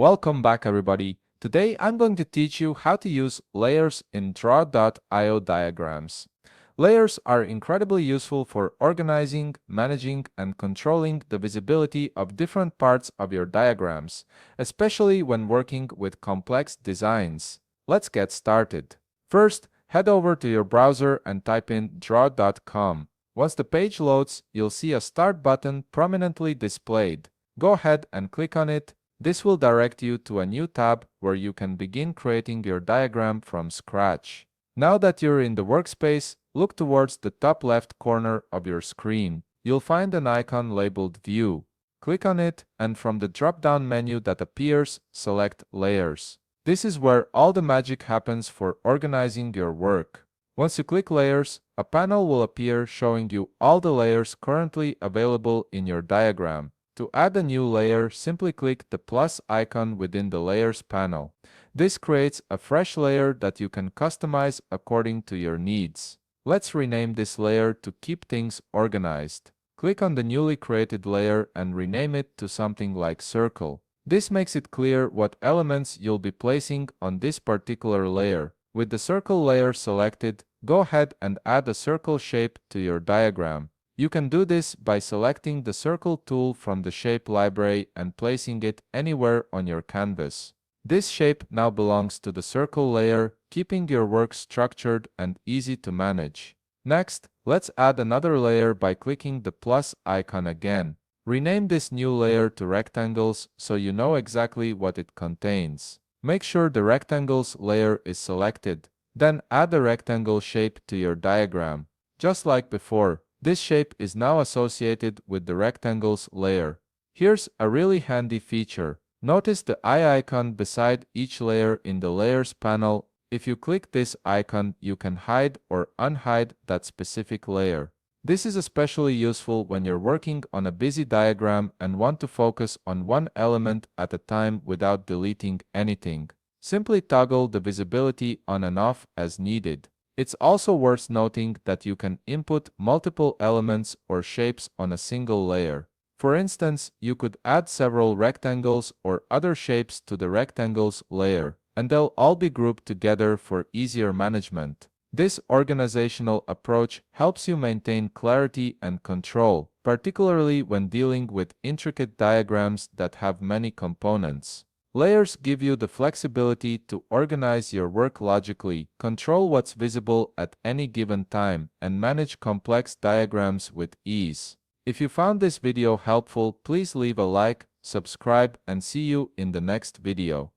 Welcome back everybody. Today I'm going to teach you how to use layers in Draw.io diagrams. Layers are incredibly useful for organizing, managing, and controlling the visibility of different parts of your diagrams, especially when working with complex designs. Let's get started. First, head over to your browser and type in draw.com. Once the page loads, you'll see a Start button prominently displayed. Go ahead and click on it. This will direct you to a new tab where you can begin creating your diagram from scratch. Now that you're in the workspace, look towards the top left corner of your screen. You'll find an icon labeled View. Click on it, and from the drop-down menu that appears, select Layers. This is where all the magic happens for organizing your work. Once you click Layers, a panel will appear showing you all the layers currently available in your diagram. To add a new layer, simply click the plus icon within the Layers panel. This creates a fresh layer that you can customize according to your needs. Let's rename this layer to keep things organized. Click on the newly created layer and rename it to something like Circle. This makes it clear what elements you'll be placing on this particular layer. With the circle layer selected, go ahead and add a circle shape to your diagram. You can do this by selecting the circle tool from the shape library and placing it anywhere on your canvas. This shape now belongs to the circle layer, keeping your work structured and easy to manage. Next, let's add another layer by clicking the plus icon again. Rename this new layer to Rectangles so you know exactly what it contains. Make sure the Rectangles layer is selected. Then add a rectangle shape to your diagram. Just like before, this shape is now associated with the Rectangles layer. Here's a really handy feature. Notice the eye icon beside each layer in the Layers panel. If you click this icon, you can hide or unhide that specific layer. This is especially useful when you're working on a busy diagram and want to focus on one element at a time without deleting anything. Simply toggle the visibility on and off as needed. It's also worth noting that you can input multiple elements or shapes on a single layer. For instance, you could add several rectangles or other shapes to the Rectangles layer, and they'll all be grouped together for easier management. This organizational approach helps you maintain clarity and control, particularly when dealing with intricate diagrams that have many components. Layers give you the flexibility to organize your work logically, control what's visible at any given time, and manage complex diagrams with ease. If you found this video helpful, please leave a like, subscribe, and see you in the next video.